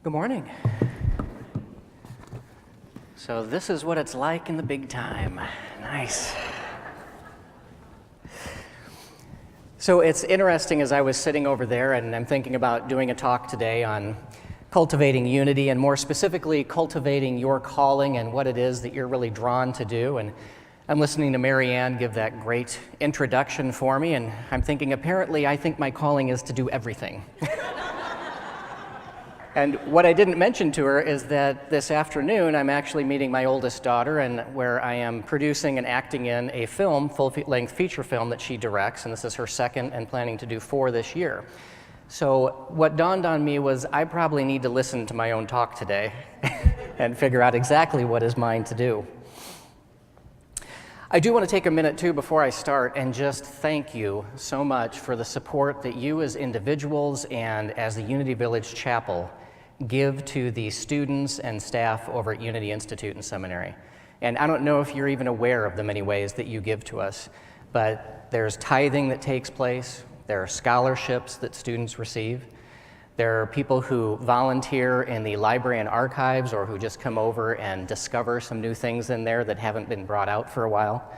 Good morning. So this is what it's like in the big time. Nice. So it's interesting, as I was sitting over there and I'm thinking about doing a talk today on cultivating unity, and more specifically cultivating your calling and what it is that you're really drawn to do. And I'm listening to Mary Ann give that great introduction for me, and I'm thinking, apparently I think my calling is to do everything. And what I didn't mention to her is that this afternoon I'm actually meeting my oldest daughter, and where I am producing and acting in a film, full-length feature film that she directs, and this is her second and planning to do 4 this year. So what dawned on me was I probably need to listen to my own talk today and figure out exactly what is mine to do. I do want to take a minute too before I start and just thank you so much for the support that you as individuals and as the Unity Village Chapel give to the students and staff over at Unity Institute and Seminary. And I don't know if you're even aware of the many ways that you give to us, but there's tithing that takes place, there are scholarships that students receive, there are people who volunteer in the library and archives or who just come over and discover some new things in there that haven't been brought out for a while.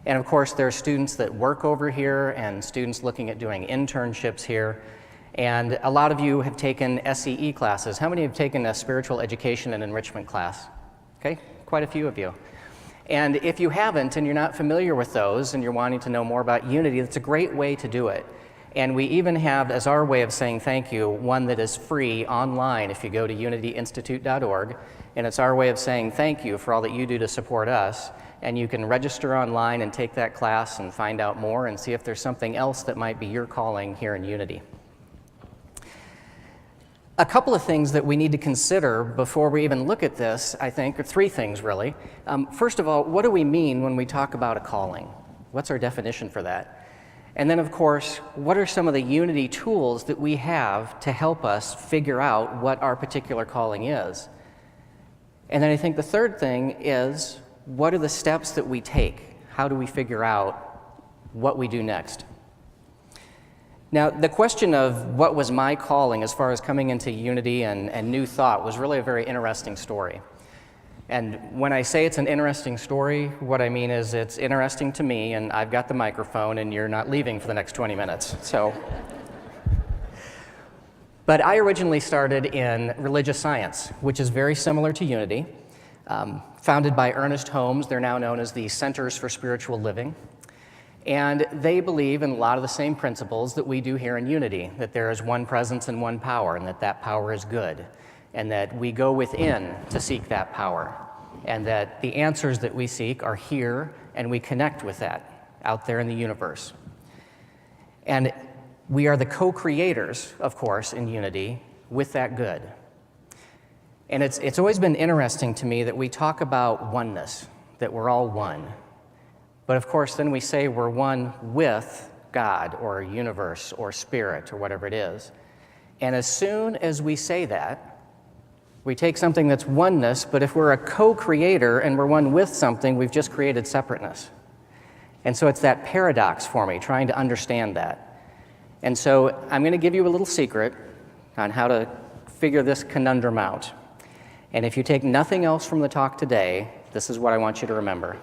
And of course, there are students that work over here and students looking at doing internships here. And a lot of you have taken SEE classes. How many have taken a spiritual education and enrichment class? Okay, quite a few of you. And if you haven't and you're not familiar with those and you're wanting to know more about Unity, that's a great way to do it. And we even have, as our way of saying thank you, one that is free online if you go to unityinstitute.org. And it's our way of saying thank you for all that you do to support us. And you can register online and take that class and find out more and see if there's something else that might be your calling here in Unity. A couple of things that we need to consider before we even look at this, I think, are 3 things really. First of all, what do we mean when we talk about a calling? What's our definition for that? And then, of course, what are some of the Unity tools that we have to help us figure out what our particular calling is? And then I think the third thing is, what are the steps that we take? How do we figure out what we do next? Now, the question of what was my calling as far as coming into Unity and New Thought was really a very interesting story. And when I say it's an interesting story, what I mean is it's interesting to me, and I've got the microphone, and you're not leaving for the next 20 minutes. So, but I originally started in religious science, which is very similar to Unity. Founded by Ernest Holmes, they're now known as the Centers for Spiritual Living. And they believe in a lot of the same principles that we do here in Unity, that there is one presence and one power, and that power is good, and that we go within to seek that power, and that the answers that we seek are here, and we connect with that out there in the universe. And we are the co-creators, of course, in Unity with that good. And it's always been interesting to me that we talk about oneness, that we're all one. But of course, then we say we're one with God or universe or spirit or whatever it is. And as soon as we say that, we take something that's oneness, but if we're a co-creator and we're one with something, we've just created separateness. And so it's that paradox for me, trying to understand that. And so I'm going to give you a little secret on how to figure this conundrum out. And if you take nothing else from the talk today, this is what I want you to remember.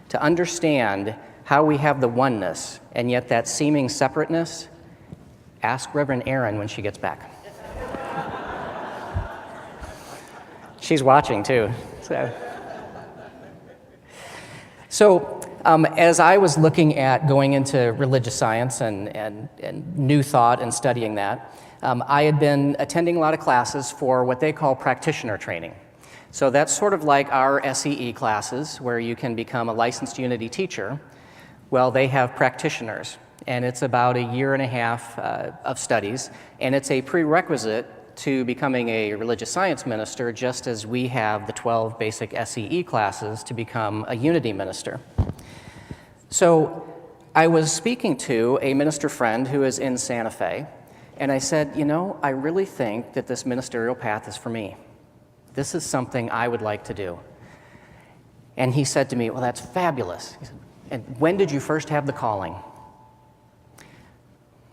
To understand how we have the oneness and yet that seeming separateness, ask Reverend Erin when she gets back. She's watching too. So as I was looking at going into religious science and New Thought and studying that, I had been attending a lot of classes for what they call Practitioner Training. So that's sort of like our SEE classes where you can become a licensed Unity teacher. Well, they have practitioners, and it's about 1.5 years of studies, and it's a prerequisite to becoming a religious science minister, just as we have the 12 basic SEE classes to become a Unity minister. So I was speaking to a minister friend who is in Santa Fe, and I said, you know, I really think that this ministerial path is for me. This is something I would like to do. And he said to me, well, that's fabulous. He said, and when did you first have the calling?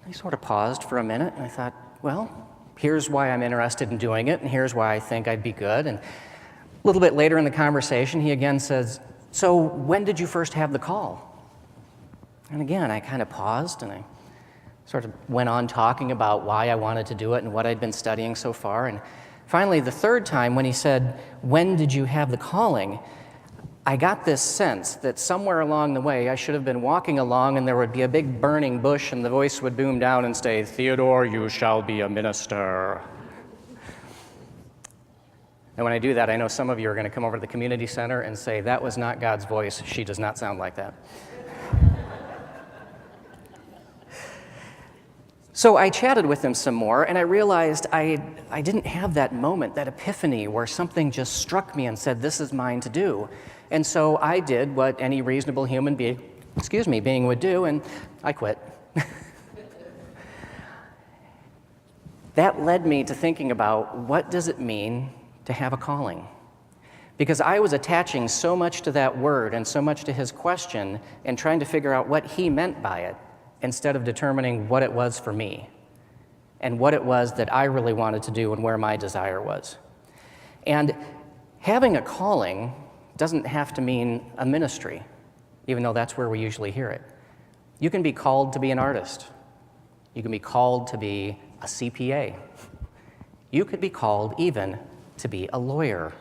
I sort of paused for a minute, and I thought, well, here's why I'm interested in doing it, and here's why I think I'd be good. And a little bit later in the conversation, he again says, so when did you first have the call? And again, I kind of paused, and I sort of went on talking about why I wanted to do it and what I'd been studying so far. And finally, the third time when he said, when did you have the calling? I got this sense that somewhere along the way I should have been walking along and there would be a big burning bush and the voice would boom down and say, Theodore, you shall be a minister. And when I do that, I know some of you are going to come over to the community center and say, that was not God's voice. She does not sound like that. So I chatted with him some more, and I realized I didn't have that moment, that epiphany, where something just struck me and said, this is mine to do. And so I did what any reasonable human being would do, and I quit. That led me to thinking about, what does it mean to have a calling? Because I was attaching so much to that word and so much to his question and trying to figure out what he meant by it, instead of determining what it was for me and what it was that I really wanted to do and where my desire was. And having a calling doesn't have to mean a ministry, even though that's where we usually hear it. You can be called to be an artist. You can be called to be a CPA. You could be called even to be a lawyer.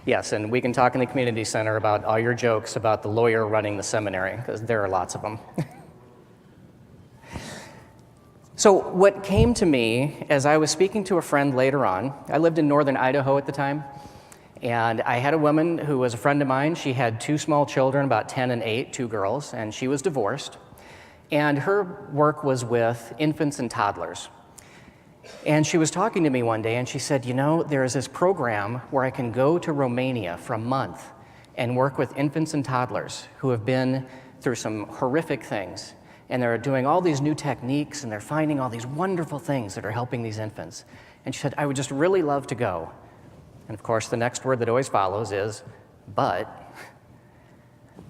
Yes, and we can talk in the community center about all your jokes about the lawyer running the seminary, because there are lots of them. So what came to me as I was speaking to a friend later on, I lived in northern Idaho at the time, and I had a woman who was a friend of mine. She had two small children, about 10 and 8, two girls, and she was divorced. And her work was with infants and toddlers. And she was talking to me one day, and she said, you know, there is this program where I can go to Romania for a month and work with infants and toddlers who have been through some horrific things. And they're doing all these new techniques, and they're finding all these wonderful things that are helping these infants. And she said, I would just really love to go. And of course, the next word that always follows is, but,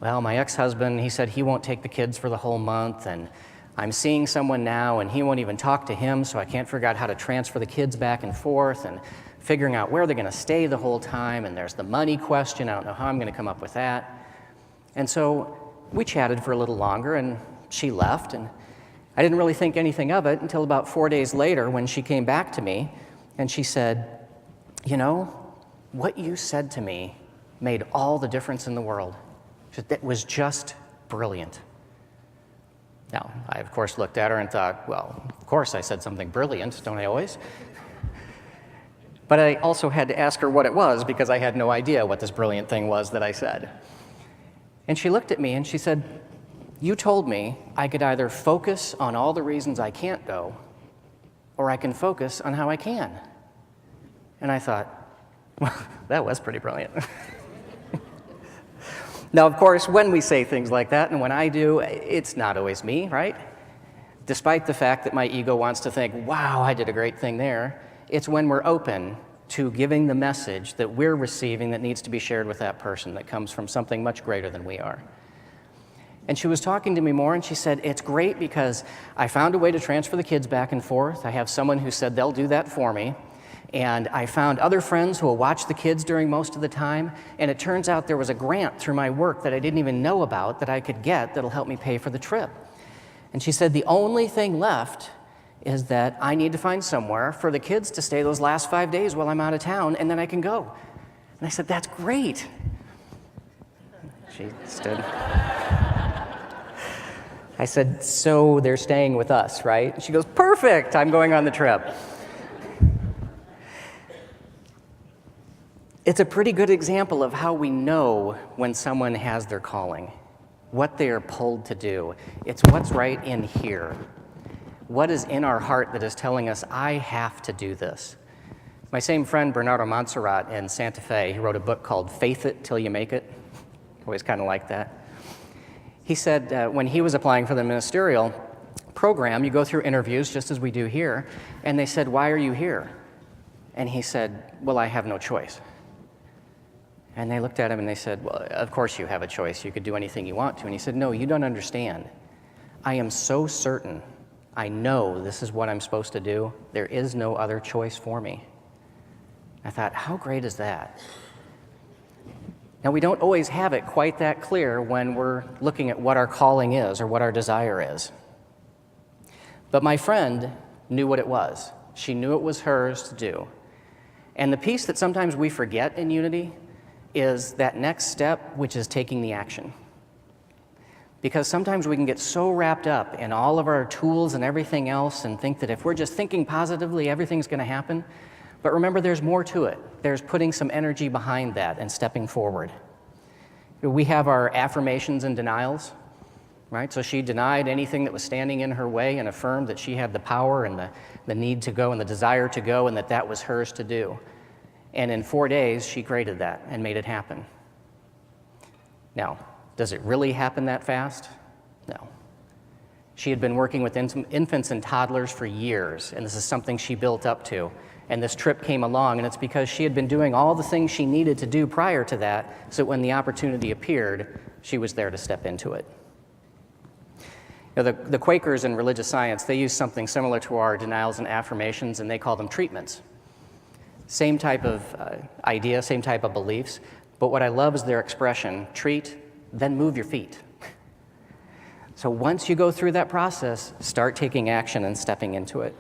well, my ex-husband, he said he won't take the kids for the whole month, and I'm seeing someone now, and he won't even talk to him, so I can't figure out how to transfer the kids back and forth, and figuring out where they're going to stay the whole time, and there's the money question. I don't know how I'm going to come up with that. And so we chatted for a little longer, and she left, and I didn't really think anything of it until about 4 days later when she came back to me, and she said, you know, what you said to me made all the difference in the world. It was just brilliant. Now, I, of course, looked at her and thought, well, of course I said something brilliant, don't I always? But I also had to ask her what it was, because I had no idea what this brilliant thing was that I said. And she looked at me and she said, you told me I could either focus on all the reasons I can't go, or I can focus on how I can. And I thought, well, that was pretty brilliant. Now, of course, when we say things like that, and when I do, it's not always me, right? Despite the fact that my ego wants to think, wow, I did a great thing there, it's when we're open to giving the message that we're receiving that needs to be shared with that person, that comes from something much greater than we are. And she was talking to me more, and she said, it's great because I found a way to transfer the kids back and forth. I have someone who said they'll do that for me. And I found other friends who will watch the kids during most of the time. And it turns out there was a grant through my work that I didn't even know about that I could get that'll help me pay for the trip. And she said, the only thing left is that I need to find somewhere for the kids to stay those last 5 days while I'm out of town, and then I can go. And I said, that's great. She stood. I said, so they're staying with us, right? She goes, perfect, I'm going on the trip. It's a pretty good example of how we know when someone has their calling, what they are pulled to do. It's what's right in here. What is in our heart that is telling us, I have to do this? My same friend, Bernardo Montserrat in Santa Fe, he wrote a book called Faith It Till You Make It. Always kind of like that. He said when he was applying for the ministerial program, you go through interviews just as we do here, and they said, why are you here? And he said, well, I have no choice. And they looked at him and they said, well, of course you have a choice. You could do anything you want to. And he said, no, you don't understand. I am so certain I know this is what I'm supposed to do. There is no other choice for me. I thought, how great is that? Now, we don't always have it quite that clear when we're looking at what our calling is or what our desire is. But my friend knew what it was. She knew it was hers to do. And the piece that sometimes we forget in Unity is that next step, which is taking the action. Because sometimes we can get so wrapped up in all of our tools and everything else and think that if we're just thinking positively, everything's going to happen. But remember, there's more to it. There's putting some energy behind that and stepping forward. We have our affirmations and denials, right? So she denied anything that was standing in her way and affirmed that she had the power and the need to go and the desire to go and that was hers to do. And in 4 days, she created that and made it happen. Now, does it really happen that fast? No. She had been working with infants and toddlers for years, and this is something she built up to. And this trip came along, and it's because she had been doing all the things she needed to do prior to that, so when the opportunity appeared, she was there to step into it. You know, the Quakers in religious science, they use something similar to our denials and affirmations, and they call them treatments. Same type of idea, same type of beliefs, but what I love is their expression, treat, then move your feet. So once you go through that process, start taking action and stepping into it.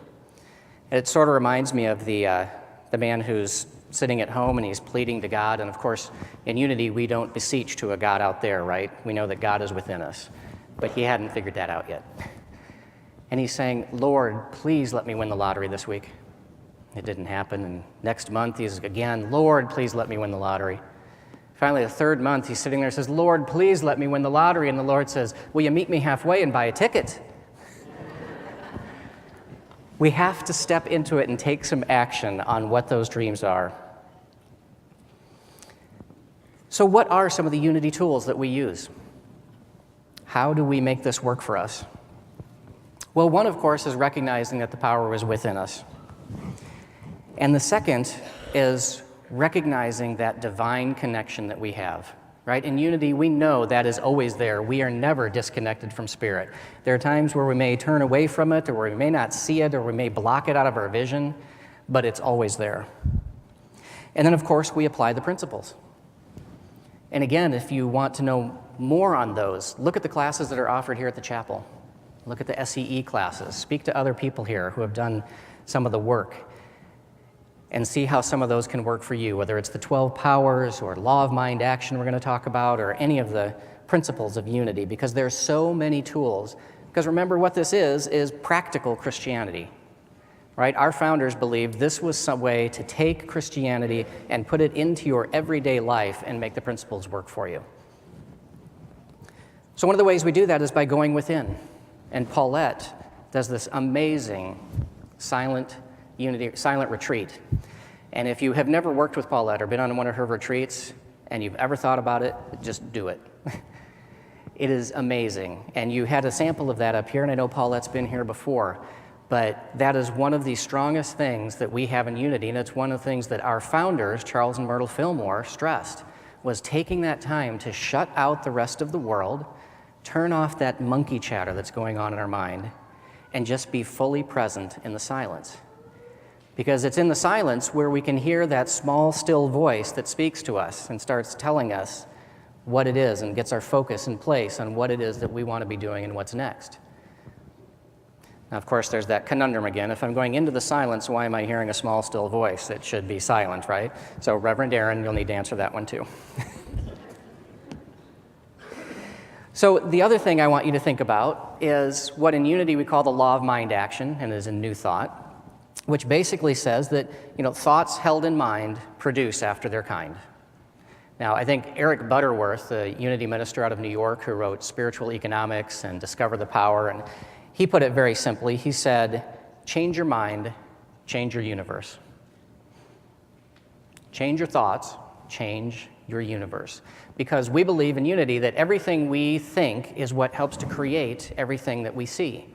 It sort of reminds me of the man who's sitting at home and he's pleading to God. And of course, in Unity, we don't beseech to a God out there, right? We know that God is within us. But he hadn't figured that out yet. And he's saying, Lord, please let me win the lottery this week. It didn't happen. And next month, he's again, Lord, please let me win the lottery. Finally, the third month, he's sitting there and says, Lord, please let me win the lottery. And the Lord says, will you meet me halfway and buy a ticket? We have to step into it and take some action on what those dreams are. So what are some of the Unity tools that we use? How do we make this work for us? Well, one, of course, is recognizing that the power is within us. And the second is recognizing that divine connection that we have. Right? In Unity, we know that is always there. We are never disconnected from Spirit. There are times where we may turn away from it, or we may not see it, or we may block it out of our vision, but it's always there. And then, of course, we apply the principles. And again, if you want to know more on those, look at the classes that are offered here at the chapel. Look at the SEE classes. Speak to other people here who have done some of the work, and see how some of those can work for you, whether it's the 12 powers or law of mind action we're going to talk about, or any of the principles of Unity, because there's so many tools. Because remember, what this is practical Christianity, right? Our founders believed this was some way to take Christianity and put it into your everyday life and make the principles work for you. So one of the ways we do that is by going within. And Paulette does this amazing silent retreat. And if you have never worked with Paulette or been on one of her retreats and you've ever thought about it, just do it. It is amazing. And you had a sample of that up here, and I know Paulette's been here before, but that is one of the strongest things that we have in Unity, and it's one of the things that our founders, Charles and Myrtle Fillmore, stressed, was taking that time to shut out the rest of the world, turn off that monkey chatter that's going on in our mind, and just be fully present in the silence. Because it's in the silence where we can hear that small, still voice that speaks to us and starts telling us what it is and gets our focus in place on what it is that we want to be doing and what's next. Now, of course, there's that conundrum again. If I'm going into the silence, why am I hearing a small, still voice? It should be silent, right? So, Reverend Aaron, you'll need to answer that one too. So the other thing I want you to think about is what in Unity we call the law of mind action, and is in New Thought, which basically says that, thoughts held in mind produce after their kind. Now, I think Eric Butterworth, the Unity minister out of New York who wrote Spiritual Economics and Discover the Power, and he put it very simply. He said, change your mind, change your universe. Change your thoughts, change your universe. Because we believe in Unity that everything we think is what helps to create everything that we see.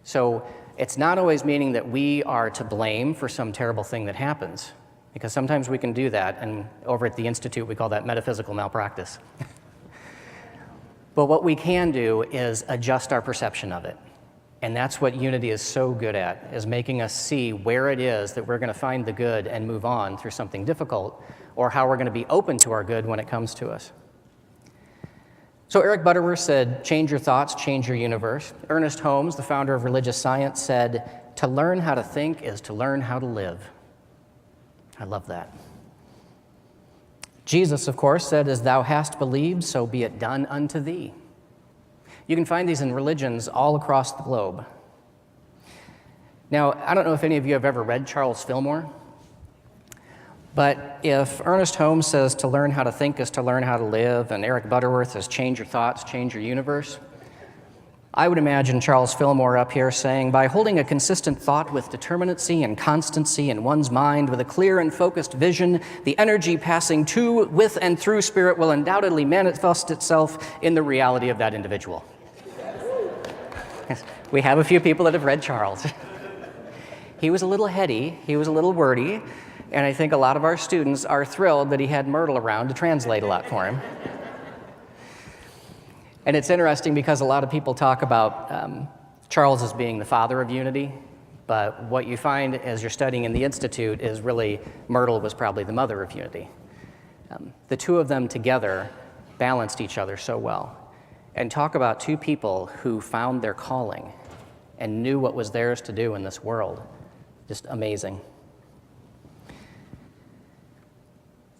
So it's not always meaning that we are to blame for some terrible thing that happens, because sometimes we can do that, and over at the Institute we call that metaphysical malpractice. But what we can do is adjust our perception of it. And that's what Unity is so good at, is making us see where it is that we're going to find the good and move on through something difficult, or how we're going to be open to our good when it comes to us. So Eric Butterworth said, change your thoughts, change your universe. Ernest Holmes, the founder of religious science, said, to learn how to think is to learn how to live. I love that. Jesus, of course, said, as thou hast believed, so be it done unto thee. You can find these in religions all across the globe. Now, I don't know if any of you have ever read Charles Fillmore, but if Ernest Holmes says to learn how to think is to learn how to live, and Eric Butterworth says change your thoughts, change your universe, I would imagine Charles Fillmore up here saying, by holding a consistent thought with determinacy and constancy in one's mind, with a clear and focused vision, the energy passing to, with, and through spirit will undoubtedly manifest itself in the reality of that individual. Yes, we have a few people that have read Charles. He was a little heady, he was a little wordy, and I think a lot of our students are thrilled that he had Myrtle around to translate a lot for him. And it's interesting because a lot of people talk about Charles as being the father of unity, but what you find as you're studying in the Institute is really Myrtle was probably the mother of unity. The two of them together balanced each other so well. And talk about two people who found their calling and knew what was theirs to do in this world. Just amazing.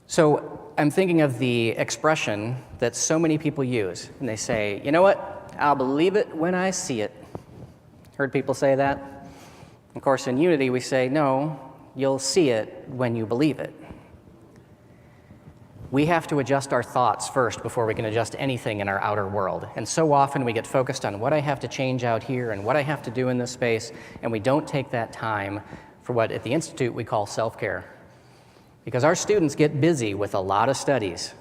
So I'm thinking of the expression that so many people use, and they say, you know what, I'll believe it when I see it. Heard people say that? Of course, in Unity, we say, no, you'll see it when you believe it. We have to adjust our thoughts first before we can adjust anything in our outer world. And so often we get focused on what I have to change out here and what I have to do in this space, and we don't take that time for what at the Institute we call self-care. Because our students get busy with a lot of studies.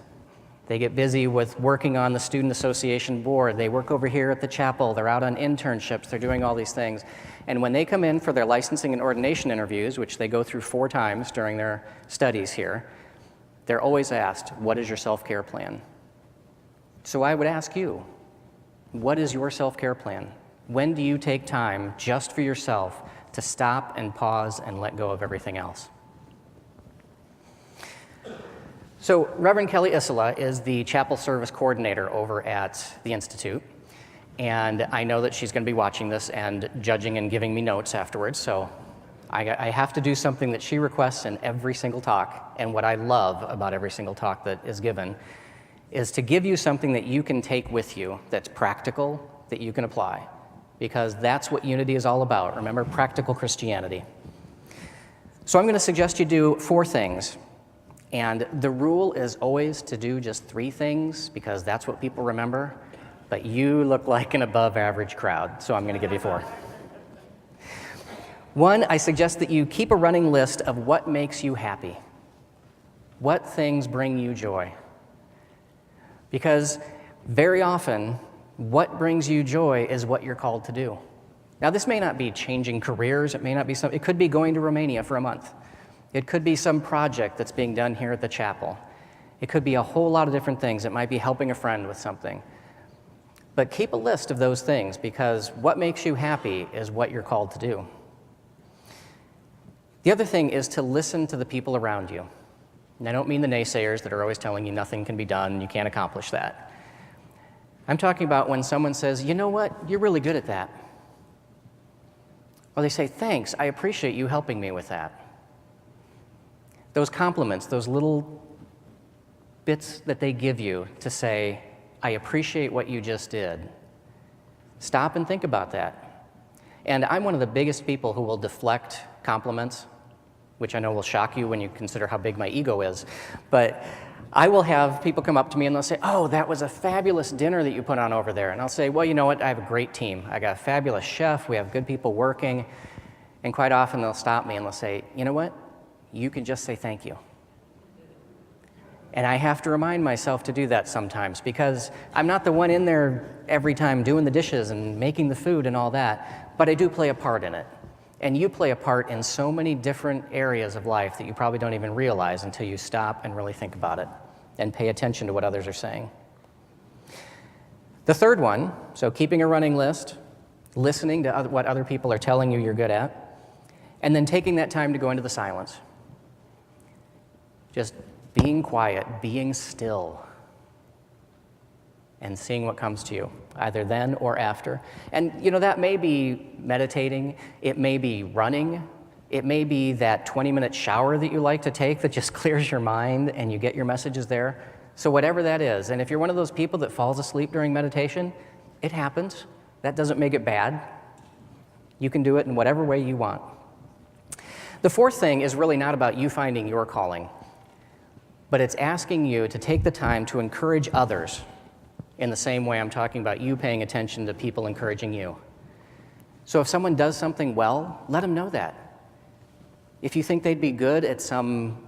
They get busy with working on the Student Association board. They work over here at the chapel. They're out on internships. They're doing all these things. And when they come in for their licensing and ordination interviews, which they go through 4 times during their studies here, they're always asked, what is your self-care plan? So I would ask you, what is your self-care plan? When do you take time just for yourself to stop and pause and let go of everything else? So Reverend Kelly Isola is the chapel service coordinator over at the Institute, and I know that she's going to be watching this and judging and giving me notes afterwards, so I have to do something that she requests in every single talk, and what I love about every single talk that is given is to give you something that you can take with you that's practical, that you can apply, because that's what Unity is all about. Remember, practical Christianity. So I'm going to suggest you do 4 things. And the rule is always to do just 3 things because that's what people remember, but you look like an above average crowd, so I'm going to give you 4. 1, I suggest that you keep a running list of what makes you happy. What things bring you joy? Because very often, what brings you joy is what you're called to do. Now, this may not be changing careers, it may not be it could be going to Romania for a month. It could be some project that's being done here at the chapel. It could be a whole lot of different things. It might be helping a friend with something. But keep a list of those things because what makes you happy is what you're called to do. The other thing is to listen to the people around you. And I don't mean the naysayers that are always telling you nothing can be done and you can't accomplish that. I'm talking about when someone says, you know what, you're really good at that. Or they say, thanks, I appreciate you helping me with that. Those compliments, those little bits that they give you to say, I appreciate what you just did. Stop and think about that. And I'm one of the biggest people who will deflect compliments, which I know will shock you when you consider how big my ego is. But I will have people come up to me and they'll say, oh, that was a fabulous dinner that you put on over there. And I'll say, well, you know what, I have a great team. I got a fabulous chef, we have good people working. And quite often they'll stop me and they'll say, you know what? You can just say thank you. And I have to remind myself to do that sometimes because I'm not the one in there every time doing the dishes and making the food and all that, but I do play a part in it. And you play a part in so many different areas of life that you probably don't even realize until you stop and really think about it and pay attention to what others are saying. The third one, so keeping a running list, listening to what other people are telling you you're good at, and then taking that time to go into the silence. Just being quiet, being still, and seeing what comes to you, either then or after. And that may be meditating, it may be running, it may be that 20-minute shower that you like to take that just clears your mind and you get your messages there. So whatever that is, and if you're one of those people that falls asleep during meditation, it happens. That doesn't make it bad. You can do it in whatever way you want. The fourth thing is really not about you finding your calling, but it's asking you to take the time to encourage others in the same way I'm talking about you paying attention to people encouraging you. So if someone does something well, let them know that. If you think they'd be good at some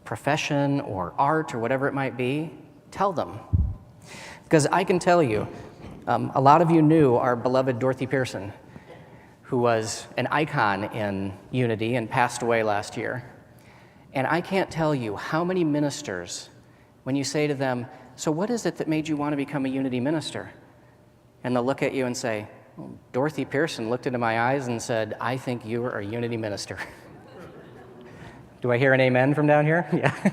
profession or art or whatever it might be, tell them. Because I can tell you, a lot of you knew our beloved Dorothy Pearson, who was an icon in Unity and passed away last year. And I can't tell you how many ministers, when you say to them, so what is it that made you want to become a Unity minister? And they'll look at you and say, well, Dorothy Pearson looked into my eyes and said, I think you are a Unity minister. Do I hear an amen from down here? Yeah.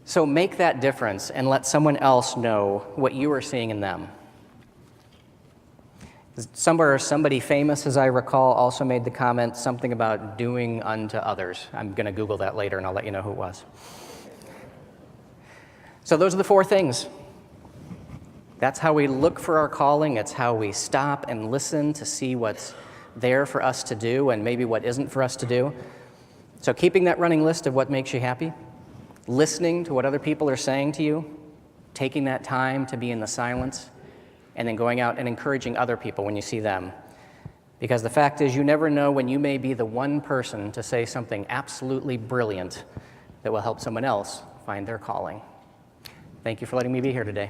So make that difference and let someone else know what you are seeing in them. Somewhere, somebody famous, as I recall, also made the comment something about doing unto others. I'm going to Google that later, and I'll let you know who it was. So those are the four things. That's how we look for our calling. It's how we stop and listen to see what's there for us to do and maybe what isn't for us to do. So keeping that running list of what makes you happy, listening to what other people are saying to you, taking that time to be in the silence, and then going out and encouraging other people when you see them. Because the fact is, you never know when you may be the one person to say something absolutely brilliant that will help someone else find their calling. Thank you for letting me be here today.